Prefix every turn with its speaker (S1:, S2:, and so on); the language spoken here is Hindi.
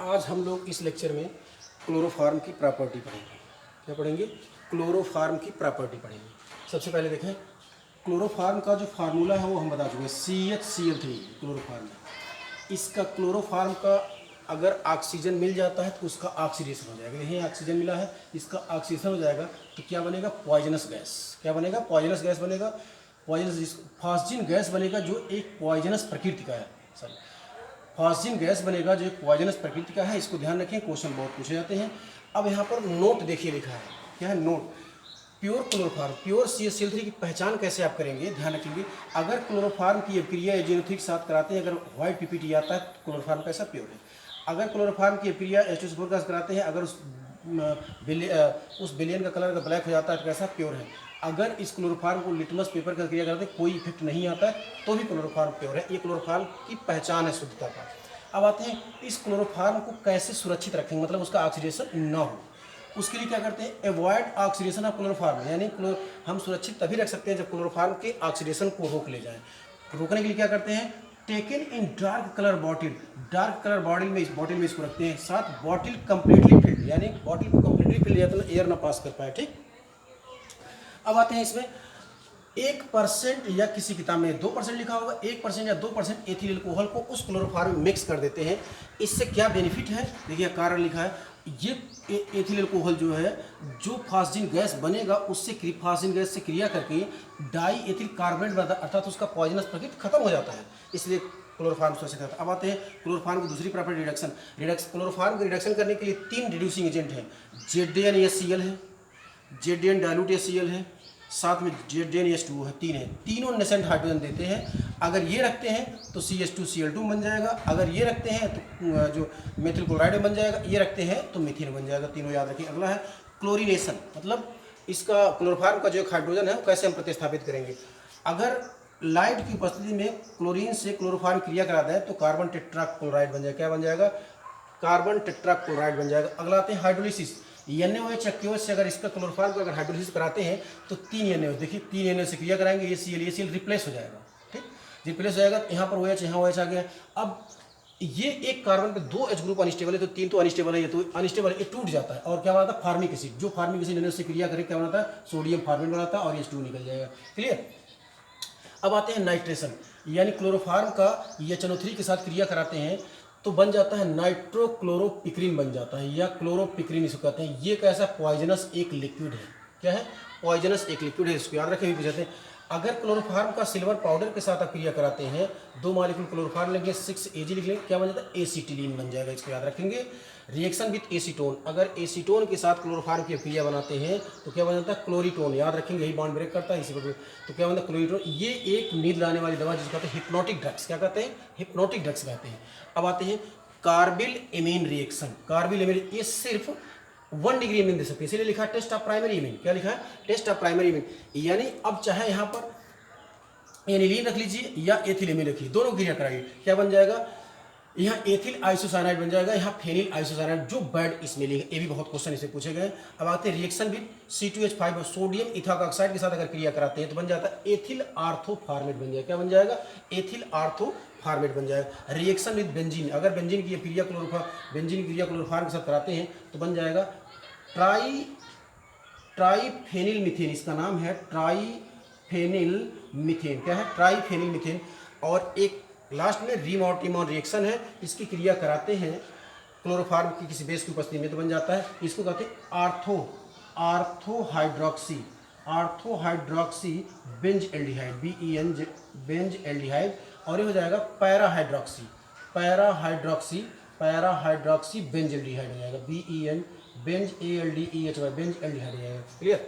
S1: आज हम लोग इस लेक्चर में क्लोरोफार्म की प्रॉपर्टी पढ़ेंगे। क्या पढ़ेंगे? क्लोरोफार्म की प्रॉपर्टी पढ़ेंगे। सबसे पहले देखें, क्लोरोफार्म का जो फार्मूला है वो हम बता चुके हैं, CH क्लोरोफार्म। इसका क्लोरोफार्म का अगर ऑक्सीजन मिल जाता है तो उसका ऑक्सीडेशन हो जाएगा। यही ऑक्सीजन मिला है, इसका ऑक्सीडेशन हो जाएगा तो क्या बनेगा? Poisonous gas. क्या बनेगा? पॉइजनस गैस बनेगा। पॉइजनस फॉस्जिन गैस बनेगा जो एक पॉइजनस प्रकृति का है। सॉरी, फॉस्जिन गैस बनेगा जो एक पॉइजनस प्रकृति का है। इसको ध्यान रखें, क्वेश्चन बहुत पूछे जाते हैं। अब यहाँ पर नोट देखिए लिखा है, क्या है? Note. Pure chloroform, pure CH3 की पहचान कैसे आप करेंगे? ध्यान रखेंगे, अगर क्लोरोफार्म की अभिक्रिया एजेनोथिक के साथ कराते हैं, अगर व्हाइट PPT आता है तो क्लोरोफार्म कैसा? प्योर है। अगर क्लोरोफार्म की अभिक्रिया H2SO4 का कराते हैं, अगर उस बिलियन का कलर ब्लैक हो जाता है तो कैसा? प्योर है। अगर इस क्लोरोफार्म को लिटमस पेपर का क्रिया करते कोई इफेक्ट नहीं आता है तो भी क्लोरोफार्म प्योर है। ये क्लोरोफार्म की पहचान है, शुद्धता का। अब आते हैं इस क्लोरोफार्म को कैसे सुरक्षित रखेंगे, मतलब उसका ऑक्सीडेशन ना हो। उसके लिए क्या करते हैं? अवॉइड ऑक्सीडेशन ऑफ क्लोरोफार्म, यानी हम सुरक्षित तभी रख सकते हैं जब क्लोरोफार्म के ऑक्सीडेशन को रोक ले जाएं। रोकने के लिए क्या करते हैं? Taken in dark colour bottle, dark colour bottle में इसको रखते हैं। साथ बॉटल कंप्लीटली फिल्ड, यानी बॉटल को कंप्लीटली फिल जाता है, एयर ना पास कर पाए। ठीक। अब आते हैं इसमें 1% या किसी किताब में 2% लिखा होगा, 1% या 2% एथिल एल्कोहल को उस क्लोरोफार्म में मिक्स कर देते हैं। इससे क्या बेनिफिट है? देखिए कारण लिखा है, ये एथिल एल्कोहल जो है, जो फॉस्जिन गैस बनेगा उससे फॉस्जिन गैस से क्रिया करके डाई एथिल कार्बोनेट बनता है, अर्थात उसका पॉइजनस प्रकृति खत्म हो जाता है। इसलिए क्लोरोफार्म सुरक्षित है। अब आते हैं क्लोरोफार्म की दूसरी प्रॉपर्टी, रिडक्शन। क्लोरोफार्म को रिडक्शन करने के लिए 3 रिड्यूसिंग एजेंट हैं। ZnHCl है, ZN डाइल्यूट HCl है, साथ में ZnH2O है। 3 है, तीनों नेसेंट हाइड्रोजन देते हैं। अगर ये रखते हैं तो CH2Cl2 बन जाएगा, अगर ये रखते हैं तो जो मेथिल क्लोराइड बन जाएगा, ये रखते हैं तो मीथेन बन जाएगा। तीनों याद रखिए। अगला है क्लोरीनेशन, मतलब इसका क्लोरोफार्म का जो हाइड्रोजन है वो कैसे हम प्रतिस्थापित करेंगे। अगर लाइट की उपस्थिति में क्लोरीन से क्लोरोफार्म क्रिया कराता है तो कार्बन टेट्रा क्लोराइड बन जाएगा। क्या बन जाएगा? कार्बन टेट्रा क्लोराइड बन जाएगा। अगला आते हैं हाइड्रोलिसिस। NaOH या KOH से अगर इसका क्लोरोफार्म को अगर हाइड्रोलिसिस कराते हैं तो 3 NaOH, देखिए 3 NaOH से क्रिया कराएंगे, ये Cl रिप्लेस हो जाएगा। ठीक, रिप्लेस हो जाएगा। यहाँ पर OH, यहाँ OH आ गया। अब ये एक कार्बन पे 2 H ग्रुप अनस्टेबल है तो 3 तो अनस्टेबल है, ये तो अनस्टेबल है, ये टूट जाता है और क्या बनाता है? Formic acid. जो फार्मिक एसिड NaOH से क्रिया करे क्या बनाता है? सोडियम फार्मेट बनाता है और H2 निकल जाएगा। क्लियर। अब आते हैं नाइट्रेशन, यानी क्लोरोफार्म का HNO3 के साथ क्रिया कराते हैं तो बन जाता है नाइट्रोक्लोरोपिक्रीन बन जाता है, या क्लोरोपिक्रीन इसको कहते हैं। ये कैसा? पॉइजनस एक लिक्विड है। क्या है? पॉइजनस एक लिक्विड है, इसको याद रखें। भी पूछते हैं, अगर क्लोरोफार्म का सिल्वर पाउडर के साथ आप क्रिया कराते हैं, 2 मॉलिक्यूल क्लोरोफार्म लेंगे, 6Ag लिख लेंगे, क्या बन जाता है? एसिटिलीन बन जाएगा। इसको याद रखेंगे। रिएक्शन विथ एसीटोन, अगर एसीटोन के साथ क्लोरोफार्म की क्रिया बनाते हैं तो क्या बन जाता है? क्लोरीटोन। याद रखेंगे, यही बॉन्ड ब्रेक करता है इसी को। तो क्या बनता है? क्लोरीटोन। ये एक नींद लाने वाली दवा जिसको कहते हैं हिप्नोटिक ड्रग्स। क्या कहते हैं? हिप्नोटिक ड्रग्स कहते हैं। अब आते हैं carbyl amine reaction. Carbyl amine ये सिर्फ 1 डिग्री एमीन दे सकते हैं, इसीलिए लिखा है टेस्ट ऑफ प्राइमरी एमीन। क्या लिखा है? Test of primary amine. यानी अब चाहे यहाँ पर एनिलीन रख लीजिए या एथिल एमीन रखिए, दोनों क्रिया कराइए, क्या बन जाएगा? यहाँ एथिल आइसोसाइनाइड बन जाएगा, यहाँ फेनिल आइसोसाइनाइड, जो बैड स्मेलिंग है। ये भी बहुत क्वेश्चन इससे पूछे गए। अब आते हैं reaction with C2H5 sodium ethoxide के साथ अगर क्रिया कराते हैं तो बन जाता है एथिल आर्थोफार्मेट बन जाएगा। क्या बन जाएगा? एथिल आर्थोफार्मेट बन जाएगा। रिएक्शन विद बेंजीन, अगर बेंजीन की क्रिया क्लोरोफार्म के साथ कराते हैं तो बन जाएगा ट्राईफेनिल मीथेन। इसका नाम है ट्राईफेनिल मीथेन। क्या है? ट्राईफेनिल मीथेन। और एक लास्ट में रीमोटिमॉन रिएक्शन है, इसकी क्रिया कराते हैं क्लोरोफार्म की किसी बेस की उपस्थिति में तो बन जाता है, इसको कहते हैं orthohydroxy benzaldehyde, BENZ benzaldehyde. और ये हो जाएगा पैराहाइड्रोक्सी बेंज एल्डिहाइड हो जाएगा, BEN Benz ALDEHY Benz aldehyde हो जाएगा। क्लियर।